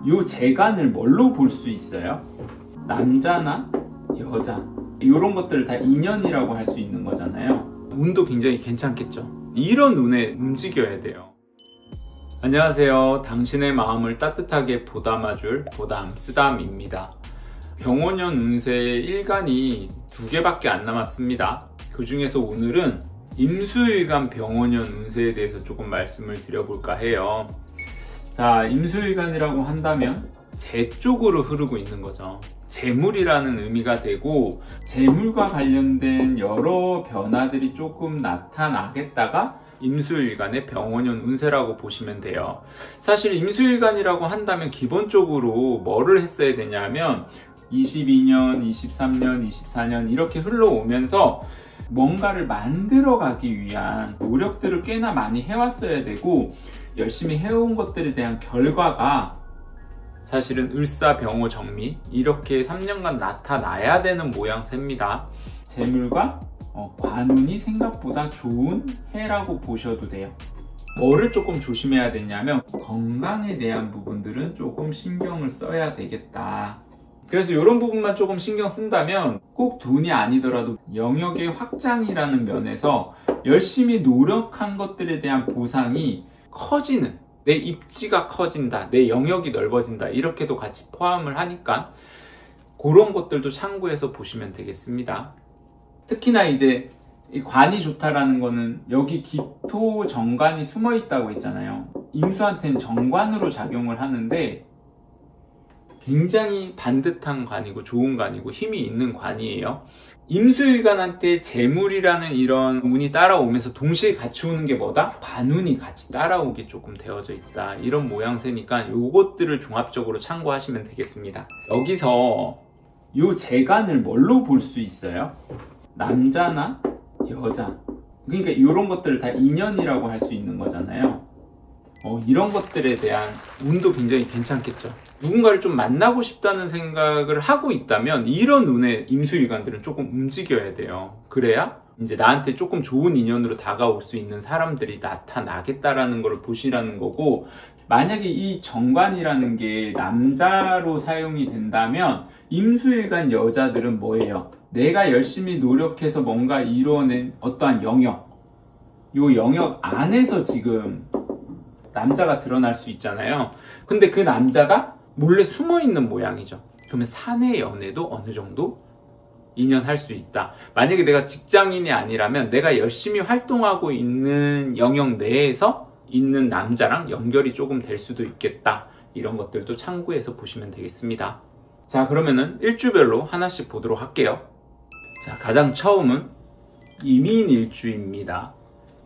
요 재간을 뭘로 볼 수 있어요? 남자나 여자 이런 것들을 다 인연이라고 할 수 있는 거잖아요. 운도 굉장히 괜찮겠죠. 이런 운에 움직여야 돼요. 안녕하세요. 당신의 마음을 따뜻하게 보담아줄 보담 쓰담입니다. 병원년 운세의 일간이 2개밖에 안 남았습니다. 그 중에서 오늘은 임수일간 병원년 운세에 대해서 조금 말씀을 드려볼까 해요. 자, 임수일간이라고 한다면 재 쪽으로 흐르고 있는 거죠. 재물이라는 의미가 되고, 재물과 관련된 여러 변화들이 조금 나타나겠다가 임수일간의 병원년 운세라고 보시면 돼요. 사실 임수일간이라고 한다면 기본적으로 뭐를 했어야 되냐면 22년, 23년, 24년 이렇게 흘러오면서 뭔가를 만들어가기 위한 노력들을 꽤나 많이 해왔어야 되고, 열심히 해온 것들에 대한 결과가 사실은 을사병호정미 이렇게 3년간 나타나야 되는 모양새입니다. 재물과 관운이 생각보다 좋은 해라고 보셔도 돼요. 뭐를 조금 조심해야 되냐면 건강에 대한 부분들은 조금 신경을 써야 되겠다. 그래서 이런 부분만 조금 신경 쓴다면 꼭 돈이 아니더라도 영역의 확장이라는 면에서 열심히 노력한 것들에 대한 보상이 커지는, 내 입지가 커진다, 내 영역이 넓어진다 이렇게도 같이 포함을 하니까 그런 것들도 참고해서 보시면 되겠습니다. 특히나 이제 이 관이 좋다라는 거는 여기 기토 정관이 숨어 있다고 했잖아요. 임수한테는 정관으로 작용을 하는데 굉장히 반듯한 관이고 좋은 관이고 힘이 있는 관이에요. 임수일간한테 재물이라는 이런 운이 따라오면서 동시에 같이 오는 게 뭐다? 관운이 같이 따라오게 조금 되어져 있다. 이런 모양새니까 요것들을 종합적으로 참고하시면 되겠습니다. 여기서 요 재간을 뭘로 볼 수 있어요? 남자나 여자. 그러니까 이런 것들을 다 인연이라고 할 수 있는 거잖아요. 이런 것들에 대한 운도 굉장히 괜찮겠죠. 누군가를 좀 만나고 싶다는 생각을 하고 있다면 이런 운의 임수일간들은 조금 움직여야 돼요. 그래야 이제 나한테 조금 좋은 인연으로 다가올 수 있는 사람들이 나타나겠다라는 걸 보시라는 거고, 만약에 이 정관이라는 게 남자로 사용이 된다면 임수일간 여자들은 뭐예요? 내가 열심히 노력해서 뭔가 이루어낸 어떠한 영역, 요 영역 안에서 지금 남자가 드러날 수 있잖아요. 근데 그 남자가 몰래 숨어 있는 모양이죠. 그러면 사내 연애도 어느 정도 인연할 수 있다. 만약에 내가 직장인이 아니라면 내가 열심히 활동하고 있는 영역 내에서 있는 남자랑 연결이 조금 될 수도 있겠다. 이런 것들도 참고해서 보시면 되겠습니다. 자, 그러면은 일주별로 하나씩 보도록 할게요. 자, 가장 처음은 이민일주입니다.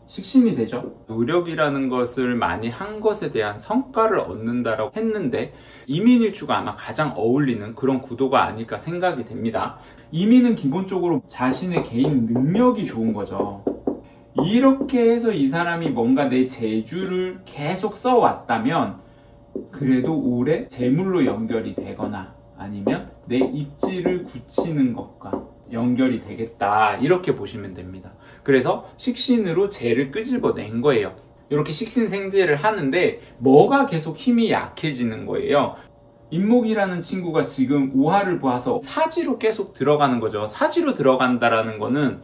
식신이 되죠. 노력이라는 것을 많이 한 것에 대한 성과를 얻는다라고 했는데 이민일주가 아마 가장 어울리는 그런 구도가 아닐까 생각이 됩니다. 이민은 기본적으로 자신의 개인 능력이 좋은 거죠. 이렇게 해서 이 사람이 뭔가 내 재주를 계속 써왔다면 그래도 올해 재물로 연결이 되거나 아니면 내 입지를 굳히는 것과 연결이 되겠다, 이렇게 보시면 됩니다. 그래서 식신으로 재를 끄집어낸 거예요. 이렇게 식신생재를 하는데 뭐가 계속 힘이 약해지는 거예요. 인목이라는 친구가 지금 오화를 보아서 사지로 계속 들어가는 거죠. 사지로 들어간다라는 거는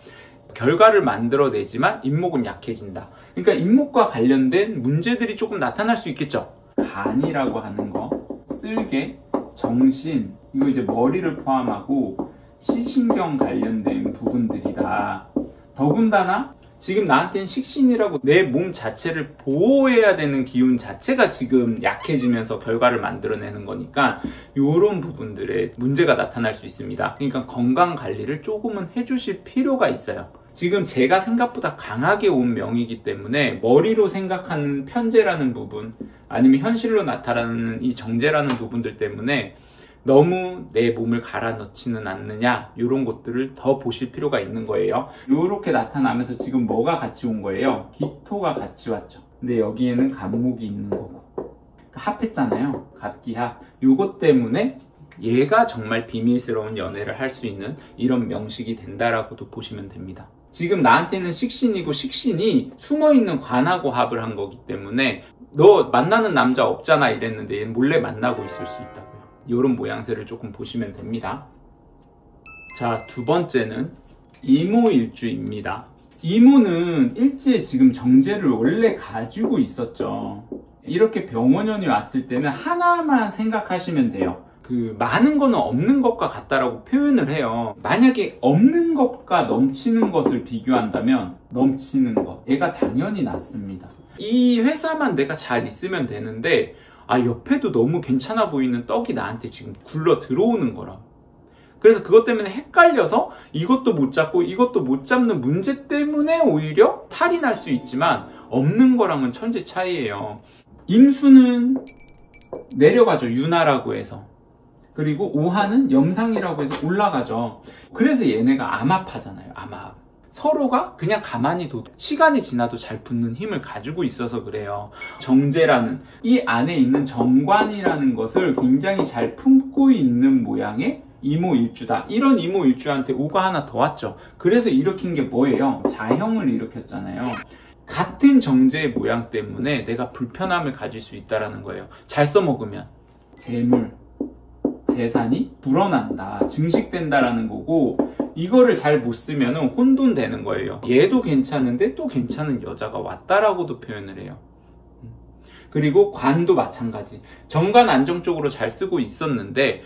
결과를 만들어내지만 인목은 약해진다. 그러니까 인목과 관련된 문제들이 조금 나타날 수 있겠죠. 간이라고 하는 거, 쓸개, 정신, 이거 이제 머리를 포함하고 시신경 관련된 부분들이다. 더군다나 지금 나한테는 식신이라고 내 몸 자체를 보호해야 되는 기운 자체가 지금 약해지면서 결과를 만들어내는 거니까 이런 부분들에 문제가 나타날 수 있습니다. 그러니까 건강 관리를 조금은 해주실 필요가 있어요. 지금 제가 생각보다 강하게 온 명이기 때문에 머리로 생각하는 편재라는 부분, 아니면 현실로 나타나는 이 정제라는 부분들 때문에 너무 내 몸을 갈아 넣지는 않느냐, 이런 것들을 더 보실 필요가 있는 거예요. 이렇게 나타나면서 지금 뭐가 같이 온 거예요? 기토가 같이 왔죠. 근데 여기에는 간목이 있는 거고 합했잖아요. 갑기합. 요것 때문에 얘가 정말 비밀스러운 연애를 할 수 있는 이런 명식이 된다라고도 보시면 됩니다. 지금 나한테는 식신이고 식신이 숨어있는 관하고 합을 한 거기 때문에 너 만나는 남자 없잖아 이랬는데 얘는 몰래 만나고 있을 수 있다고요. 이런 모양새를 조금 보시면 됩니다. 자, 두 번째는 이모일주입니다. 이모는 일지에 지금 정제를 원래 가지고 있었죠. 이렇게 병원연이 왔을 때는 하나만 생각하시면 돼요. 많은 거는 없는 것과 같다라고 표현을 해요. 만약에 없는 것과 넘치는 것을 비교한다면 넘치는 것, 얘가 당연히 낫습니다. 이 회사만 내가 잘 있으면 되는데 옆에도 너무 괜찮아 보이는 떡이 나한테 지금 굴러 들어오는 거라. 그래서 그것 때문에 헷갈려서 이것도 못 잡고 이것도 못 잡는 문제 때문에 오히려 탈이 날 수 있지만 없는 거랑은 천지 차이예요. 임수는 내려가죠. 윤화라고 해서. 그리고 오화는 염상이라고 해서 올라가죠. 그래서 얘네가 암합하잖아요. 암합. 서로가 그냥 가만히 둬도 시간이 지나도 잘 붙는 힘을 가지고 있어서 그래요. 정제라는 이 안에 있는 정관이라는 것을 굉장히 잘 품고 있는 모양의 이모일주다. 이런 이모일주한테 오가 하나 더 왔죠. 그래서 일으킨 게 뭐예요? 자형을 일으켰잖아요. 같은 정제의 모양 때문에 내가 불편함을 가질 수 있다는 거예요. 잘 써먹으면 재물, 재산이 불어난다, 증식된다라는 거고, 이거를 잘 못 쓰면 혼돈되는 거예요. 얘도 괜찮은데 또 괜찮은 여자가 왔다라고도 표현을 해요. 그리고 관도 마찬가지. 정관 안정적으로 잘 쓰고 있었는데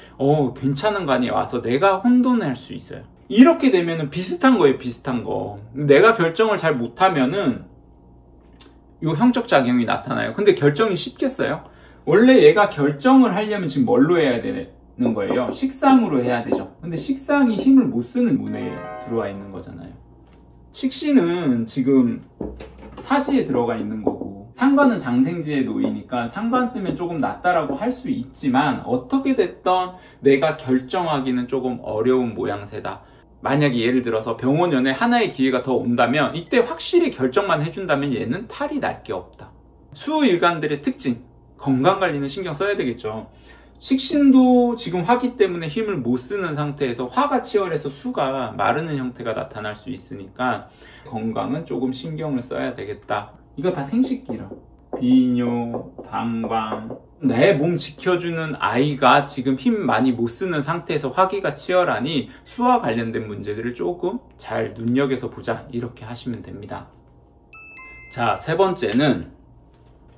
괜찮은 관이 와서 내가 혼돈할 수 있어요. 이렇게 되면은 비슷한 거예요. 비슷한 거. 내가 결정을 잘 못하면은 이 형적 작용이 나타나요. 근데 결정이 쉽겠어요? 원래 얘가 결정을 하려면 지금 뭘로 해야 되는 거예요? 식상으로 해야 되죠. 근데 식상이 힘을 못 쓰는 문에 들어와 있는 거잖아요. 식신은 지금 사지에 들어가 있는 거고, 상관은 장생지에 놓이니까 상관 쓰면 조금 낫다라고 할 수 있지만 어떻게 됐던 내가 결정하기는 조금 어려운 모양새다. 만약에 예를 들어서 병원연에 하나의 기회가 더 온다면 이때 확실히 결정만 해준다면 얘는 탈이 날 게 없다. 수일간들의 특징, 건강관리는 신경 써야 되겠죠. 식신도 지금 화기 때문에 힘을 못 쓰는 상태에서 화가 치열해서 수가 마르는 형태가 나타날 수 있으니까 건강은 조금 신경을 써야 되겠다. 이거 다 생식기라. 비뇨, 방광, 내 몸 지켜주는 아이가 지금 힘 많이 못 쓰는 상태에서 화기가 치열하니 수와 관련된 문제들을 조금 잘 눈여겨서 보자, 이렇게 하시면 됩니다. 자, 세 번째는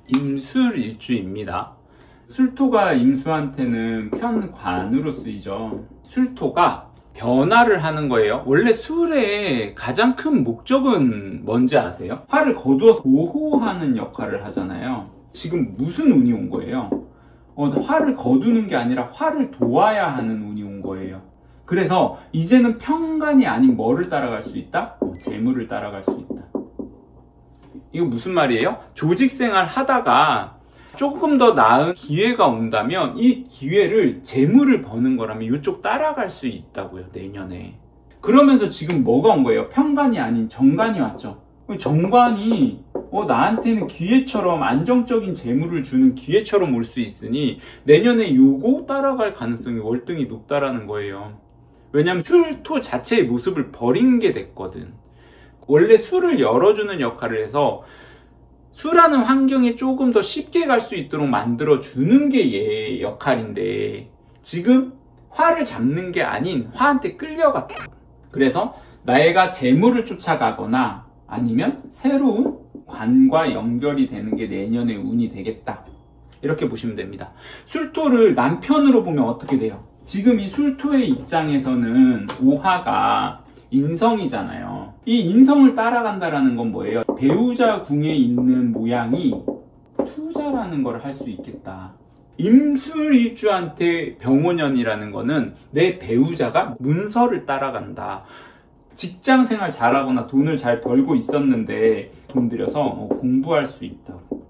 임술일주입니다. 술토가 임수한테는 편관으로 쓰이죠. 술토가 변화를 하는 거예요. 원래 술의 가장 큰 목적은 뭔지 아세요? 화를 거두어서 보호하는 역할을 하잖아요. 지금 무슨 운이 온 거예요? 화를 거두는 게 아니라 화를 도와야 하는 운이 온 거예요. 그래서 이제는 편관이 아닌 뭐를 따라갈 수 있다? 재물을 따라갈 수 있다. 이거 무슨 말이에요? 조직생활 하다가 조금 더 나은 기회가 온다면 이 기회를 재물을 버는 거라면 이쪽 따라갈 수 있다고요. 내년에. 그러면서 지금 뭐가 온 거예요? 편관이 아닌 정관이 왔죠. 정관이 나한테는 기회처럼 안정적인 재물을 주는 기회처럼 올 수 있으니 내년에 요거 따라갈 가능성이 월등히 높다라는 거예요. 왜냐면 술토 자체의 모습을 버린 게 됐거든. 원래 술을 열어주는 역할을 해서 수라는 환경에 조금 더 쉽게 갈 수 있도록 만들어주는 게 얘의 역할인데 지금 화를 잡는 게 아닌 화한테 끌려갔다. 그래서 나애가 재물을 쫓아가거나 아니면 새로운 관과 연결이 되는 게 내년의 운이 되겠다. 이렇게 보시면 됩니다. 술토를 남편으로 보면 어떻게 돼요? 지금 이 술토의 입장에서는 오화가 인성이잖아요. 이 인성을 따라간다라는 건 뭐예요? 배우자 궁에 있는 모양이 투자라는 걸 할 수 있겠다. 임술일주한테 병원연이라는 거는 내 배우자가 문서를 따라간다. 직장생활 잘하거나 돈을 잘 벌고 있었는데 돈 들여서 공부할 수 있다고,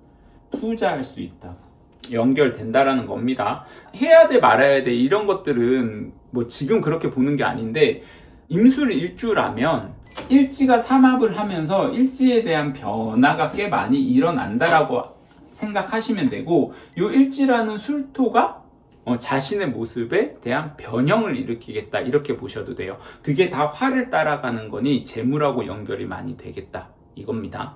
투자할 수 있다고 연결된다라는 겁니다. 해야 돼 말아야 돼 이런 것들은 뭐 지금 그렇게 보는 게 아닌데, 임술일주라면 일지가 삼합을 하면서 일지에 대한 변화가 꽤 많이 일어난다라고 생각하시면 되고, 이 일지라는 술토가 자신의 모습에 대한 변형을 일으키겠다, 이렇게 보셔도 돼요. 그게 다 화를 따라가는 거니 재물하고 연결이 많이 되겠다, 이겁니다.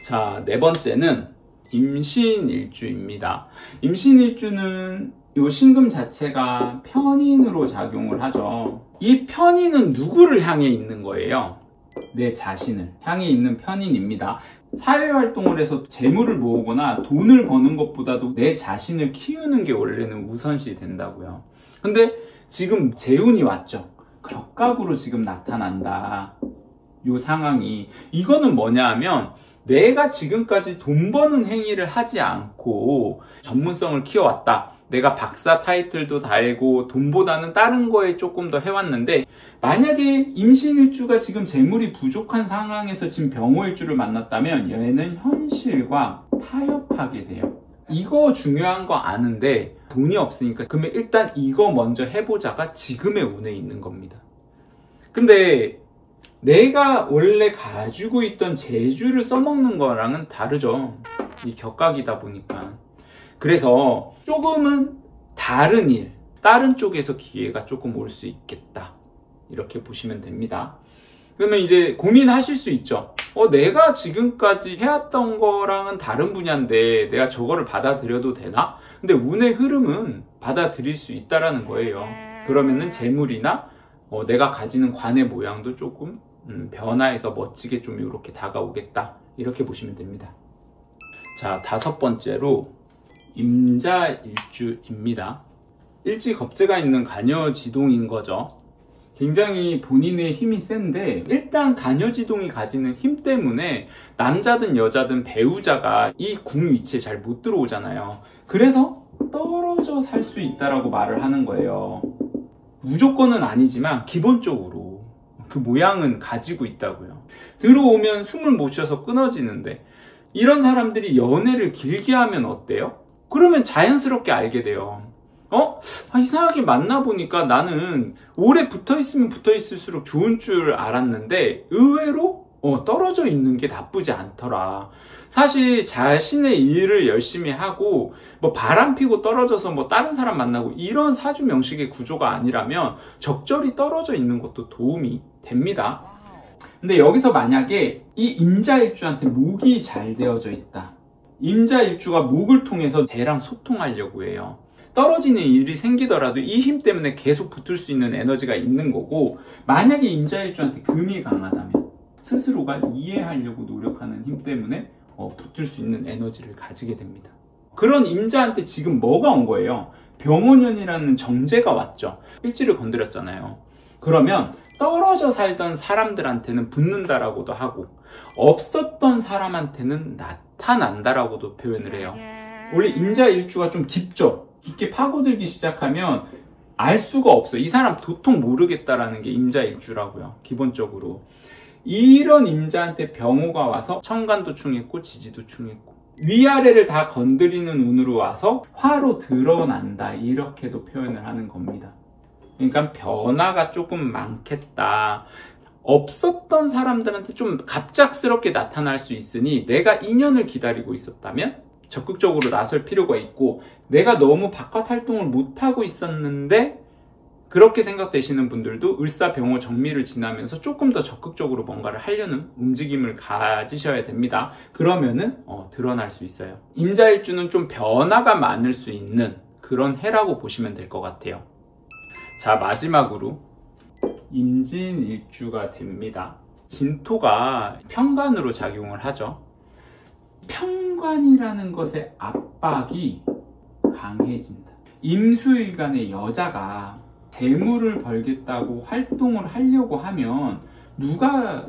자, 네 번째는 임신일주입니다. 임신일주는 요 신금 자체가 편인으로 작용을 하죠. 이 편인은 누구를 향해 있는 거예요? 내 자신을 향해 있는 편인입니다. 사회활동을 해서 재물을 모으거나 돈을 버는 것보다도 내 자신을 키우는 게 원래는 우선시 된다고요. 근데 지금 재운이 왔죠. 격각으로 지금 나타난다. 요 상황이. 이거는 뭐냐 하면 내가 지금까지 돈 버는 행위를 하지 않고 전문성을 키워왔다. 내가 박사 타이틀도 달고 돈보다는 다른 거에 조금 더 해왔는데, 만약에 임신일주가 지금 재물이 부족한 상황에서 지금 병호일주를 만났다면 얘는 현실과 타협하게 돼요. 이거 중요한 거 아는데 돈이 없으니까 그러면 일단 이거 먼저 해보자가 지금의 운에 있는 겁니다. 근데 내가 원래 가지고 있던 재주를 써먹는 거랑은 다르죠. 이 격각이다 보니까. 그래서 조금은 다른 일, 다른 쪽에서 기회가 조금 올 수 있겠다. 이렇게 보시면 됩니다. 그러면 이제 고민하실 수 있죠. 내가 지금까지 해왔던 거랑은 다른 분야인데 내가 저거를 받아들여도 되나? 근데 운의 흐름은 받아들일 수 있다라는 거예요. 그러면은 재물이나 내가 가지는 관의 모양도 조금 변화해서 멋지게 좀 이렇게 다가오겠다. 이렇게 보시면 됩니다. 자, 5번째로 임자일주입니다. 일지겁재가 있는 간여지동인 거죠. 굉장히 본인의 힘이 센데 일단 간여지동이 가지는 힘 때문에 남자든 여자든 배우자가 이 궁 위치에 잘 못 들어오잖아요. 그래서 떨어져 살 수 있다라고 말을 하는 거예요. 무조건은 아니지만 기본적으로 그 모양은 가지고 있다고요. 들어오면 숨을 못 쉬어서 끊어지는데, 이런 사람들이 연애를 길게 하면 어때요? 그러면 자연스럽게 알게 돼요. 이상하게 만나보니까 나는 오래 붙어있으면 붙어있을수록 좋은 줄 알았는데 의외로 떨어져 있는 게 나쁘지 않더라. 사실 자신의 일을 열심히 하고 바람 피고 떨어져서 다른 사람 만나고 이런 사주명식의 구조가 아니라면 적절히 떨어져 있는 것도 도움이 됩니다. 근데 여기서 만약에 이 임자일주한테 목이 잘 되어져 있다. 임자일주가 목을 통해서 쟤랑 소통하려고 해요. 떨어지는 일이 생기더라도 이 힘 때문에 계속 붙을 수 있는 에너지가 있는 거고, 만약에 임자일주한테 금이 강하다면 스스로가 이해하려고 노력하는 힘 때문에 붙을 수 있는 에너지를 가지게 됩니다. 그런 임자한테 지금 뭐가 온 거예요? 병원년이라는 정제가 왔죠. 일지를 건드렸잖아요. 그러면 떨어져 살던 사람들한테는 붙는다라고도 하고 없었던 사람한테는 나타난다라고도 표현을 해요. 원래 임자일주가 좀 깊죠. 깊게 파고들기 시작하면 알 수가 없어. 이 사람 도통 모르겠다라는 게 임자일주라고요. 기본적으로. 이런 임자한테 병호가 와서 천간도 충했고 지지도 충했고 위아래를 다 건드리는 운으로 와서 화로 드러난다. 이렇게도 표현을 하는 겁니다. 그러니까 변화가 조금 많겠다. 없었던 사람들한테 좀 갑작스럽게 나타날 수 있으니 내가 인연을 기다리고 있었다면 적극적으로 나설 필요가 있고, 내가 너무 바깥 활동을 못하고 있었는데 그렇게 생각되시는 분들도 을사병호 정미를 지나면서 조금 더 적극적으로 뭔가를 하려는 움직임을 가지셔야 됩니다. 그러면은 드러날 수 있어요. 임자일주는 좀 변화가 많을 수 있는 그런 해라고 보시면 될 것 같아요. 자, 마지막으로 임진일주가 됩니다. 진토가 편관으로 작용을 하죠. 편관이라는 것의 압박이 강해진다. 임수일간의 여자가 재물을 벌겠다고 활동을 하려고 하면 누가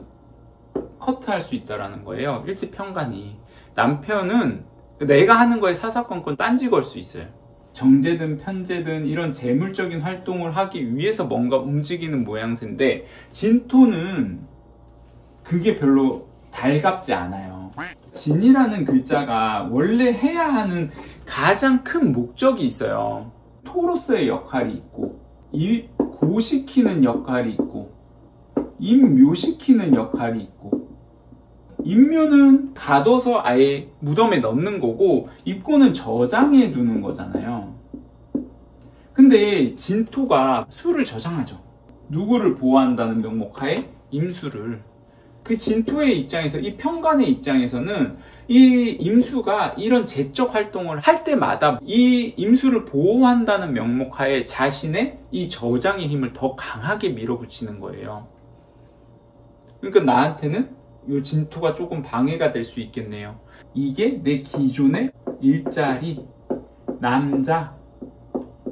커트할 수 있다라는 거예요. 일지편관이. 남편은 내가 하는 거에 사사건건 딴지 걸 수 있어요. 정제든 편제든 이런 재물적인 활동을 하기 위해서 뭔가 움직이는 모양새인데, 진토는 그게 별로 달갑지 않아요. 진이라는 글자가 원래 해야 하는 가장 큰 목적이 있어요. 토로서의 역할이 있고, 고시키는 역할이 있고, 임묘시키는 역할이 있고, 임묘는 가둬서 아예 무덤에 넣는 거고, 입고는 저장해 두는 거잖아요. 근데 진토가 수를 저장하죠. 누구를 보호한다는 명목하에 임수를. 그 진토의 입장에서, 이 평간의 입장에서는 이 임수가 이런 제적 활동을 할 때마다 이 임수를 보호한다는 명목하에 자신의 이 저장의 힘을 더 강하게 밀어붙이는 거예요. 그러니까 나한테는 이 진토가 조금 방해가 될 수 있겠네요. 이게 내 기존의 일자리, 남자,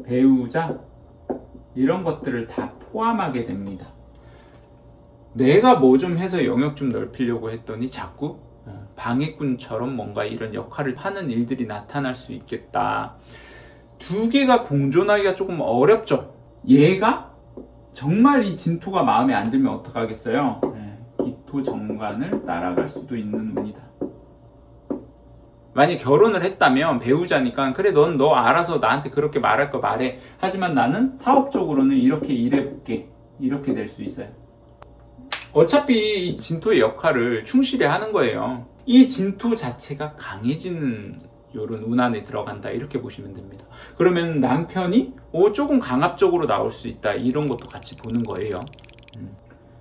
배우자 이런 것들을 다 포함하게 됩니다. 내가 뭐 좀 해서 영역 좀 넓히려고 했더니 자꾸 방해꾼처럼 뭔가 이런 역할을 하는 일들이 나타날 수 있겠다. 두 개가 공존하기가 조금 어렵죠. 얘가 정말 이 진토가 마음에 안 들면 어떡하겠어요? 기토 정관을 따라갈 수도 있는 운이다. 만약 결혼을 했다면 배우자니까 그래 너 알아서 나한테 그렇게 말할 거 말해. 하지만 나는 사업적으로는 이렇게 일해볼게. 이렇게 될 수 있어요. 어차피 이 진토의 역할을 충실히 하는 거예요. 이 진토 자체가 강해지는 요런 운 안에 들어간다 이렇게 보시면 됩니다. 그러면 남편이 조금 강압적으로 나올 수 있다 이런 것도 같이 보는 거예요.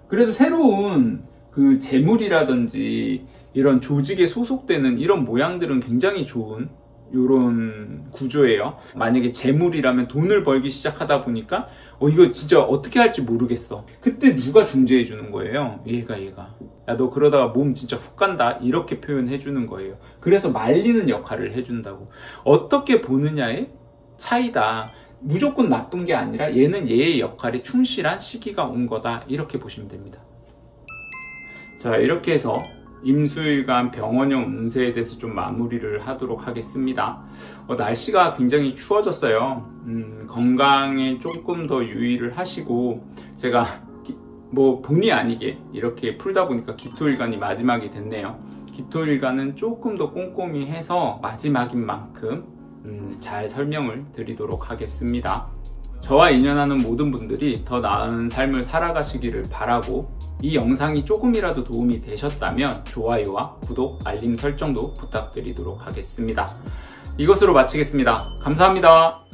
그래도 새로운 그 재물이라든지 이런 조직에 소속되는 이런 모양들은 굉장히 좋은 요런 구조예요. 만약에 재물이라면 돈을 벌기 시작하다 보니까 이거 진짜 어떻게 할지 모르겠어. 그때 누가 중재해 주는 거예요? 얘가. 야, 너 그러다가 몸 진짜 훅 간다. 이렇게 표현해 주는 거예요. 그래서 말리는 역할을 해준다고. 어떻게 보느냐의 차이다. 무조건 나쁜 게 아니라 얘는 얘의 역할에 충실한 시기가 온 거다. 이렇게 보시면 됩니다. 자, 이렇게 해서 임수일간 병원형 운세에 대해서 좀 마무리를 하도록 하겠습니다. 날씨가 굉장히 추워졌어요. 건강에 조금 더 유의를 하시고, 제가 뭐 본의 아니게 이렇게 풀다 보니까 기토일간이 마지막이 됐네요. 기토일간은 조금 더 꼼꼼히 해서 마지막인 만큼 잘 설명을 드리도록 하겠습니다. 저와 인연하는 모든 분들이 더 나은 삶을 살아가시기를 바라고, 이 영상이 조금이라도 도움이 되셨다면 좋아요와 구독, 알림 설정도 부탁드리도록 하겠습니다. 이것으로 마치겠습니다. 감사합니다.